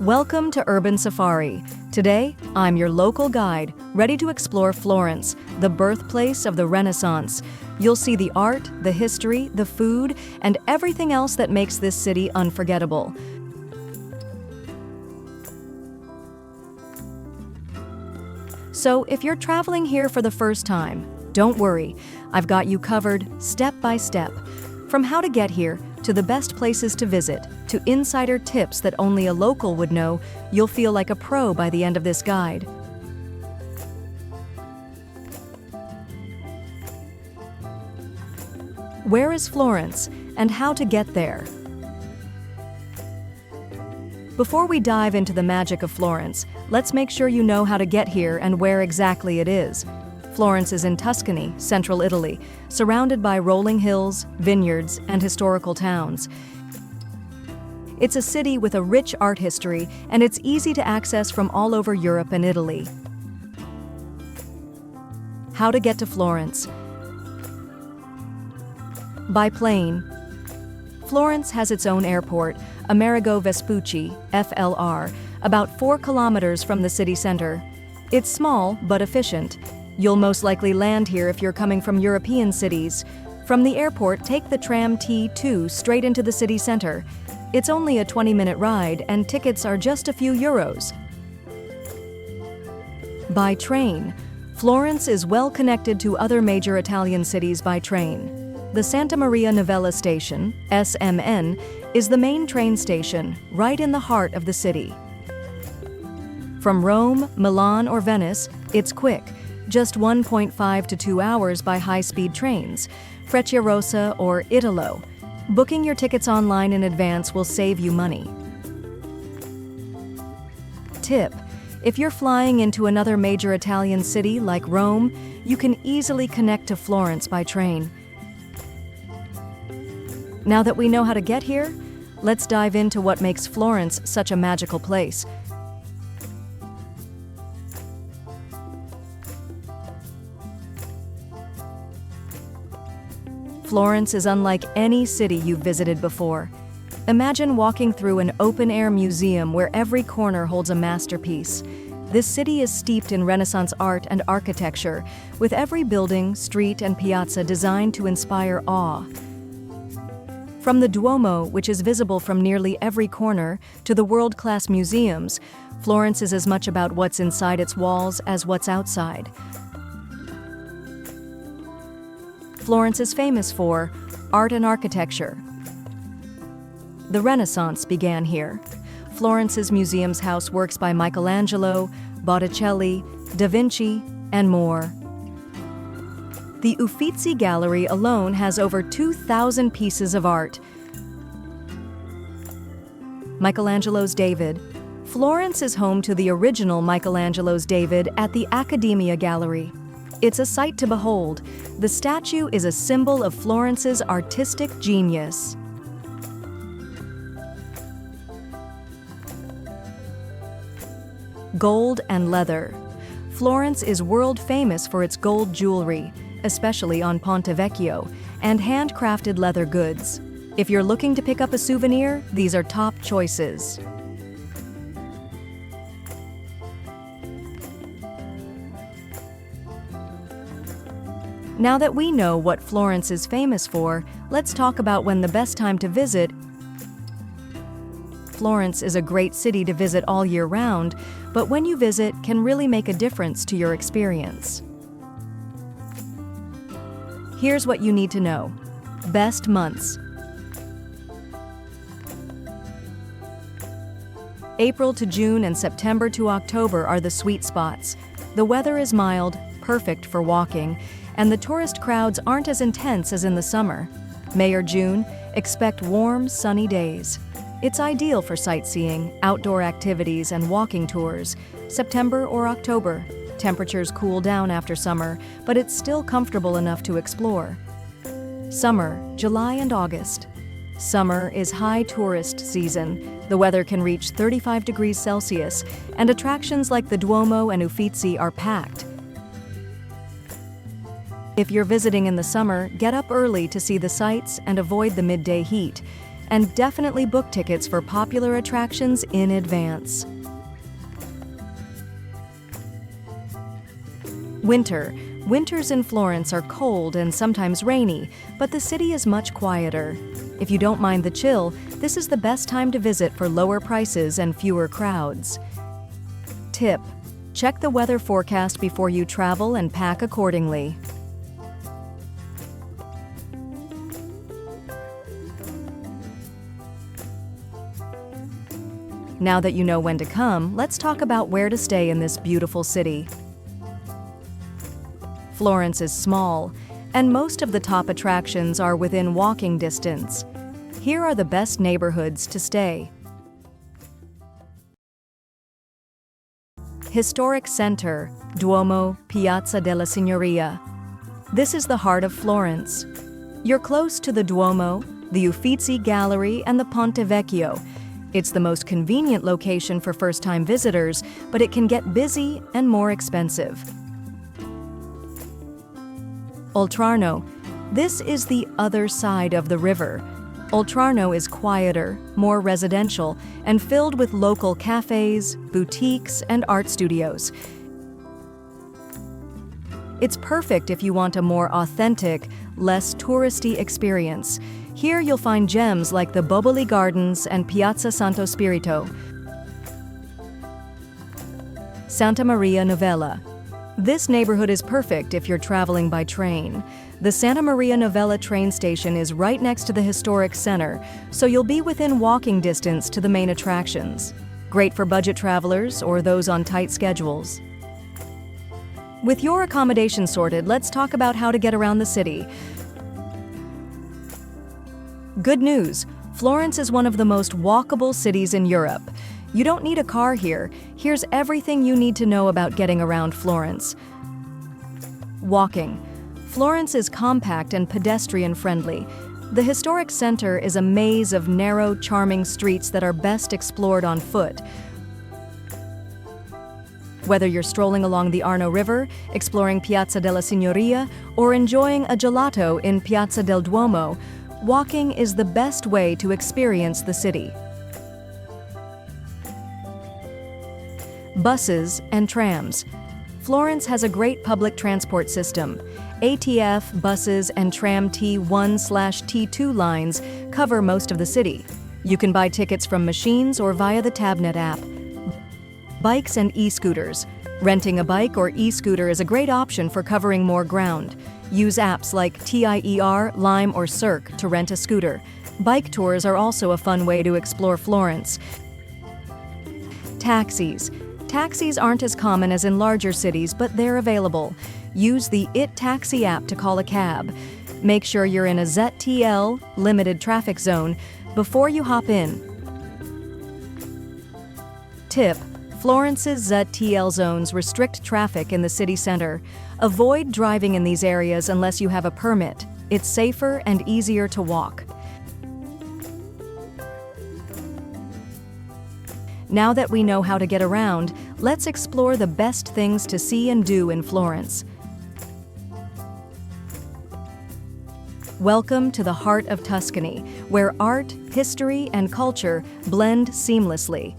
Welcome to Urban Safari. Today, I'm your local guide, ready to explore Florence, the birthplace of the Renaissance. You'll see the art, the history, the food, and everything else that makes this city unforgettable. So, if you're traveling here for the first time, don't worry. I've got you covered step by step. From how to get here, to the best places to visit, to insider tips that only a local would know, you'll feel like a pro by the end of this guide. Where is Florence, and how to get there? Before we dive into the magic of Florence, let's make sure you know how to get here and where exactly it is. Florence is in Tuscany, central Italy, surrounded by rolling hills, vineyards, and historical towns. It's a city with a rich art history, and it's easy to access from all over Europe and Italy. How to get to Florence? By plane. Florence has its own airport, Amerigo Vespucci, FLR, about 4 kilometers from the city center. It's small but efficient. You'll most likely land here if you're coming from European cities. From the airport, take the tram T2 straight into the city center. It's only a 20-minute ride, and tickets are just a few euros. By train. Florence is well connected to other major Italian cities by train. The Santa Maria Novella station, SMN, is the main train station, right in the heart of the city. From Rome, Milan, or Venice, it's quick. Just 1.5 to 2 hours by high-speed trains, Frecciarossa or Italo. Booking your tickets online in advance will save you money. Tip: if you're flying into another major Italian city like Rome, you can easily connect to Florence by train. Now that we know how to get here, let's dive into what makes Florence such a magical place. Florence is unlike any city you've visited before. Imagine walking through an open-air museum where every corner holds a masterpiece. This city is steeped in Renaissance art and architecture, with every building, street, and piazza designed to inspire awe. From the Duomo, which is visible from nearly every corner, to the world-class museums, Florence is as much about what's inside its walls as what's outside. Florence is famous for art and architecture. The Renaissance began here. Florence's museum's house works by Michelangelo, Botticelli, Da Vinci, and more. The Uffizi Gallery alone has over 2,000 pieces of art. Michelangelo's David. Florence is home to the original Michelangelo's David at the Accademia Gallery. It's a sight to behold. The statue is a symbol of Florence's artistic genius. Gold and leather. Florence is world famous for its gold jewelry, especially on Ponte Vecchio, and handcrafted leather goods. If you're looking to pick up a souvenir, these are top choices. Now that we know what Florence is famous for, let's talk about when the best time to visit. Florence is a great city to visit all year round, but when you visit can really make a difference to your experience. Here's what you need to know. Best months. April to June and September to October are the sweet spots. The weather is mild, perfect for walking, and the tourist crowds aren't as intense as in the summer. May or June, expect warm, sunny days. It's ideal for sightseeing, outdoor activities, and walking tours. September or October, temperatures cool down after summer, but it's still comfortable enough to explore. Summer, July and August. Summer is high tourist season. The weather can reach 35 degrees Celsius, and attractions like the Duomo and Uffizi are packed. If you're visiting in the summer, get up early to see the sights and avoid the midday heat. and definitely book tickets for popular attractions in advance. Winter. Winters in Florence are cold and sometimes rainy, but the city is much quieter. If you don't mind the chill, this is the best time to visit for lower prices and fewer crowds. Tip: check the weather forecast before you travel and pack accordingly. Now that you know when to come, let's talk about where to stay in this beautiful city. Florence is small, and most of the top attractions are within walking distance. Here are the best neighborhoods to stay. Historic Center, Duomo, Piazza della Signoria. This is the heart of Florence. You're close to the Duomo, the Uffizi Gallery, and the Ponte Vecchio. It's the most convenient location for first-time visitors, but it can get busy and more expensive. Oltrarno. This is the other side of the river. Oltrarno is quieter, more residential, and filled with local cafes, boutiques, and art studios. It's perfect if you want a more authentic, less touristy experience. Here you'll find gems like the Boboli Gardens and Piazza Santo Spirito. Santa Maria Novella. This neighborhood is perfect if you're traveling by train. The Santa Maria Novella train station is right next to the historic center, so you'll be within walking distance to the main attractions. Great for budget travelers or those on tight schedules. With your accommodation sorted, let's talk about how to get around the city. Good news! Florence is one of the most walkable cities in Europe. You don't need a car here. Here's everything you need to know about getting around Florence. Walking. Florence is compact and pedestrian-friendly. The historic center is a maze of narrow, charming streets that are best explored on foot. Whether you're strolling along the Arno River, exploring Piazza della Signoria, or enjoying a gelato in Piazza del Duomo, walking is the best way to experience the city. Buses and trams. Florence has a great public transport system. ATF, buses, and tram T1/T2 lines cover most of the city. You can buy tickets from machines or via the Tabnet app. Bikes and e-scooters. Renting a bike or e-scooter is a great option for covering more ground. Use apps like TIER, Lime, or Cirque to rent a scooter. Bike tours are also a fun way to explore Florence. Taxis. Taxis aren't as common as in larger cities, but they're available. Use the IT Taxi app to call a cab. Make sure you're in a ZTL, limited traffic zone, before you hop in. Tip: Florence's ZTL zones restrict traffic in the city center. Avoid driving in these areas unless you have a permit. It's safer and easier to walk. Now that we know how to get around, let's explore the best things to see and do in Florence. Welcome to the heart of Tuscany, where art, history, and culture blend seamlessly.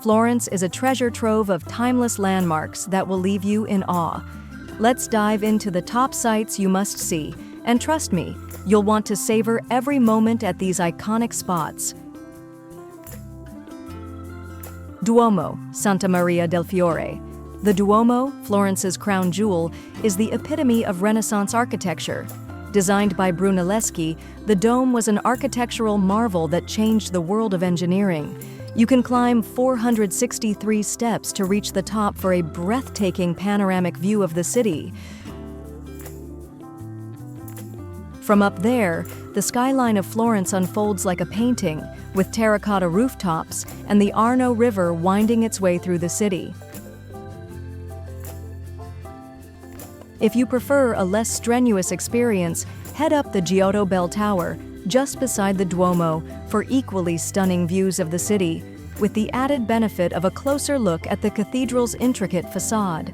Florence is a treasure trove of timeless landmarks that will leave you in awe. Let's dive into the top sites you must see, and trust me, you'll want to savor every moment at these iconic spots. Duomo, Santa Maria del Fiore. The Duomo, Florence's crown jewel, is the epitome of Renaissance architecture. Designed by Brunelleschi, the dome was an architectural marvel that changed the world of engineering. You can climb 463 steps to reach the top for a breathtaking panoramic view of the city. From up there, the skyline of Florence unfolds like a painting, with terracotta rooftops and the Arno River winding its way through the city. If you prefer a less strenuous experience, head up the Giotto Bell Tower, just beside the Duomo, for equally stunning views of the city, with the added benefit of a closer look at the cathedral's intricate facade.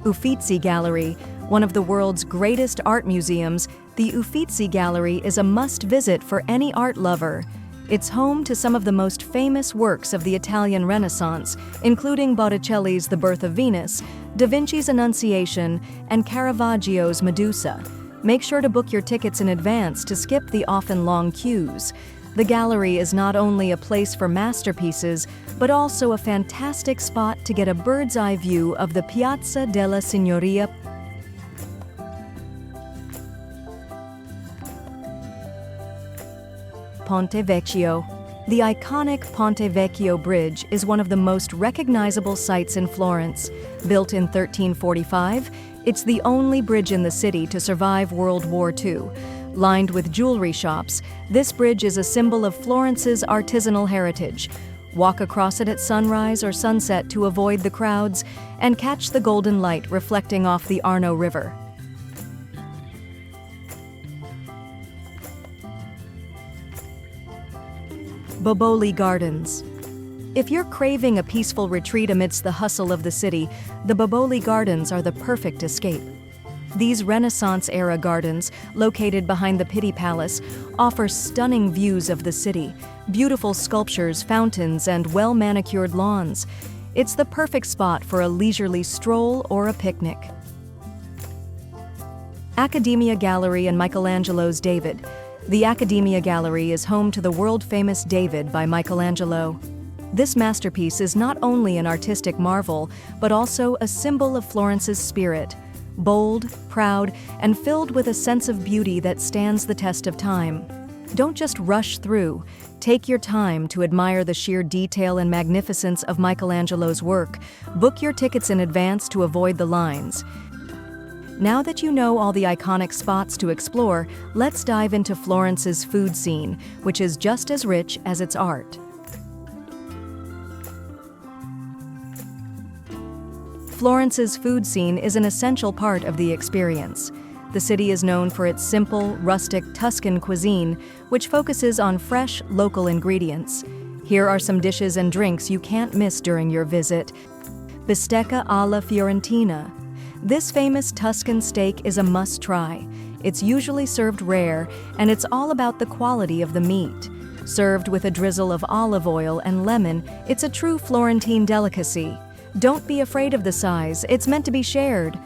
Uffizi Gallery, one of the world's greatest art museums, The Uffizi Gallery is a must-visit for any art lover. It's home to some of the most famous works of the Italian Renaissance, including Botticelli's The Birth of Venus, Da Vinci's Annunciation, and Caravaggio's Medusa. Make sure to book your tickets in advance to skip the often long queues. The gallery is not only a place for masterpieces, but also a fantastic spot to get a bird's-eye view of the Piazza della Signoria. Ponte Vecchio. The iconic Ponte Vecchio Bridge is one of the most recognizable sights in Florence. Built in 1345, it's the only bridge in the city to survive World War II. Lined with jewelry shops, this bridge is a symbol of Florence's artisanal heritage. Walk across it at sunrise or sunset to avoid the crowds and catch the golden light reflecting off the Arno River. Boboli Gardens. If you're craving a peaceful retreat amidst the hustle of the city, the Boboli Gardens are the perfect escape. These Renaissance-era gardens, located behind the Pitti Palace, offer stunning views of the city, beautiful sculptures, fountains, and well-manicured lawns. It's the perfect spot for a leisurely stroll or a picnic. Accademia Gallery and Michelangelo's David. The Accademia Gallery is home to the world-famous David by Michelangelo. This masterpiece is not only an artistic marvel, but also a symbol of Florence's spirit. Bold, proud, and filled with a sense of beauty that stands the test of time. Don't just rush through. Take your time to admire the sheer detail and magnificence of Michelangelo's work. Book your tickets in advance to avoid the lines. Now that you know all the iconic spots to explore, let's dive into Florence's food scene, which is just as rich as its art. Florence's food scene is an essential part of the experience. The city is known for its simple, rustic Tuscan cuisine, which focuses on fresh, local ingredients. Here are some dishes and drinks you can't miss during your visit. Bistecca alla Fiorentina. This famous Tuscan steak is a must-try. It's usually served rare, and it's all about the quality of the meat. Served with a drizzle of olive oil and lemon, it's a true Florentine delicacy. Don't be afraid of the size, it's meant to be shared.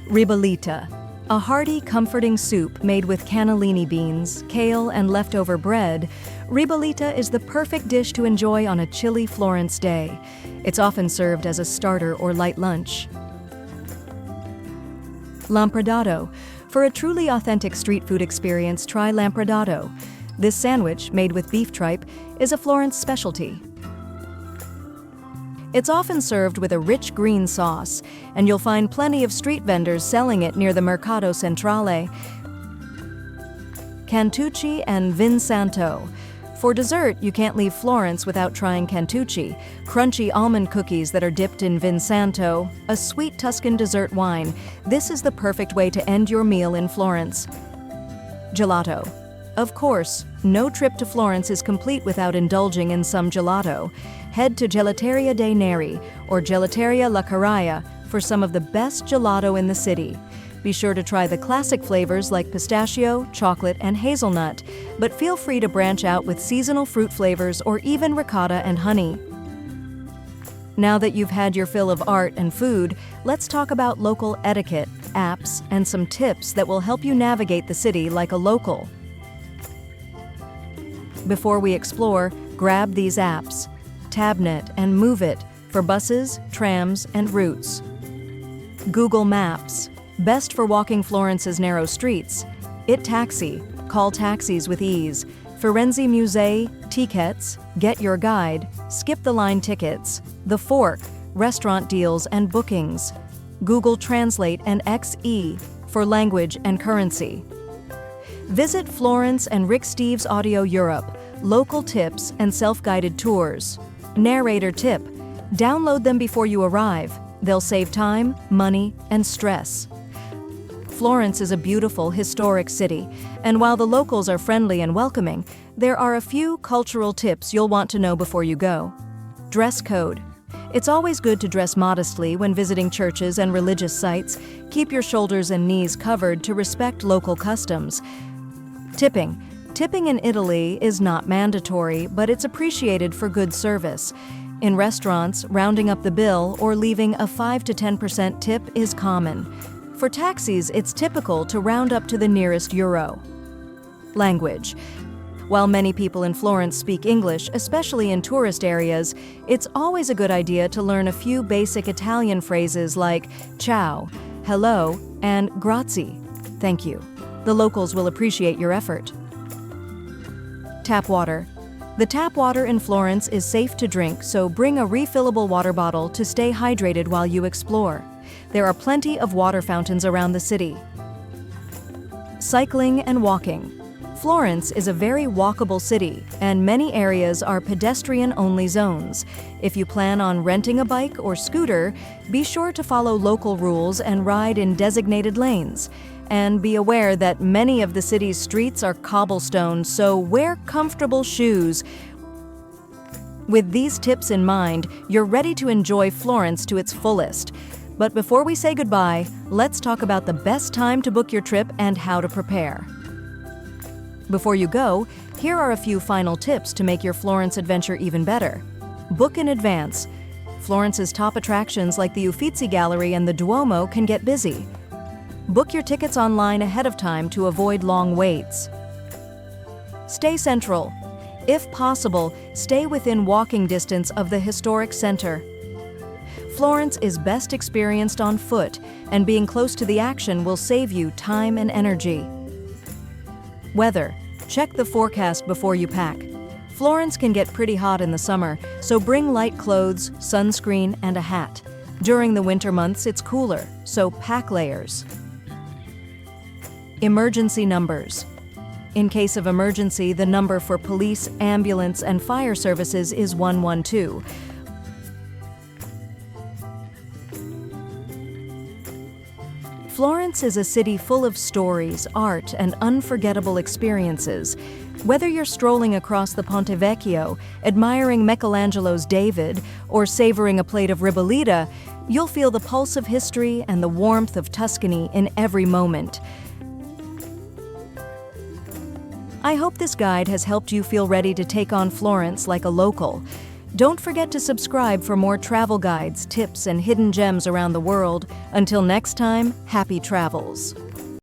Ribollita. A hearty, comforting soup made with cannellini beans, kale, and leftover bread, ribollita is the perfect dish to enjoy on a chilly Florence day. It's often served as a starter or light lunch. Lampredotto. For a truly authentic street food experience, try lampredotto. This sandwich, made with beef tripe, is a Florence specialty. It's often served with a rich green sauce, and you'll find plenty of street vendors selling it near the Mercato Centrale. Cantucci and Vin Santo. For dessert, you can't leave Florence without trying Cantucci, crunchy almond cookies that are dipped in Vin Santo, a sweet Tuscan dessert wine. This is the perfect way to end your meal in Florence. Gelato. Of course, no trip to Florence is complete without indulging in some gelato. Head to Gelateria dei Neri or Gelateria La Carraia for some of the best gelato in the city. Be sure to try the classic flavors like pistachio, chocolate, and hazelnut, but feel free to branch out with seasonal fruit flavors or even ricotta and honey. Now that you've had your fill of art and food, let's talk about local etiquette, apps, and some tips that will help you navigate the city like a local. Before we explore, grab these apps. Tabnet and Move It for buses, trams, and routes. Google Maps, best for walking Florence's narrow streets. It Taxi, call taxis with ease. Firenze Musée, Tickets, Get Your Guide, Skip the Line Tickets. The Fork, restaurant deals and bookings. Google Translate and XE for language and currency. Visit Florence and Rick Steves Audio Europe, local tips and self-guided tours. Narrator tip: download them before you arrive. They'll save time, money, and stress. Florence is a beautiful, historic city, and while the locals are friendly and welcoming, there are a few cultural tips you'll want to know before you go. Dress code. It's always good to dress modestly when visiting churches and religious sites. Keep your shoulders and knees covered to respect local customs. Tipping. Tipping in Italy is not mandatory, but it's appreciated for good service. In restaurants, rounding up the bill or leaving a 5 to 10% tip is common. For taxis, it's typical to round up to the nearest euro. Language. While many people in Florence speak English, especially in tourist areas, it's always a good idea to learn a few basic Italian phrases like ciao, hello, and grazie, thank you. The locals will appreciate your effort. Tap water. The tap water in Florence is safe to drink, so bring a refillable water bottle to stay hydrated while you explore. There are plenty of water fountains around the city. Cycling and walking. Florence is a very walkable city, and many areas are pedestrian-only zones. If you plan on renting a bike or scooter, be sure to follow local rules and ride in designated lanes. And be aware that many of the city's streets are cobblestone, so wear comfortable shoes. With these tips in mind, you're ready to enjoy Florence to its fullest. But before we say goodbye, let's talk about the best time to book your trip and how to prepare. Before you go, here are a few final tips to make your Florence adventure even better. Book in advance. Florence's top attractions like the Uffizi Gallery and the Duomo can get busy. Book your tickets online ahead of time to avoid long waits. Stay central. If possible, stay within walking distance of the historic center. Florence is best experienced on foot, and being close to the action will save you time and energy. Weather. Check the forecast before you pack. Florence can get pretty hot in the summer, so bring light clothes, sunscreen, and a hat. During the winter months, it's cooler, so pack layers. Emergency numbers. In case of emergency, the number for police, ambulance, and fire services is 112. Florence is a city full of stories, art, and unforgettable experiences. Whether you're strolling across the Ponte Vecchio, admiring Michelangelo's David, or savoring a plate of ribollita, you'll feel the pulse of history and the warmth of Tuscany in every moment. I hope this guide has helped you feel ready to take on Florence like a local. Don't forget to subscribe for more travel guides, tips, and hidden gems around the world. Until next time, happy travels.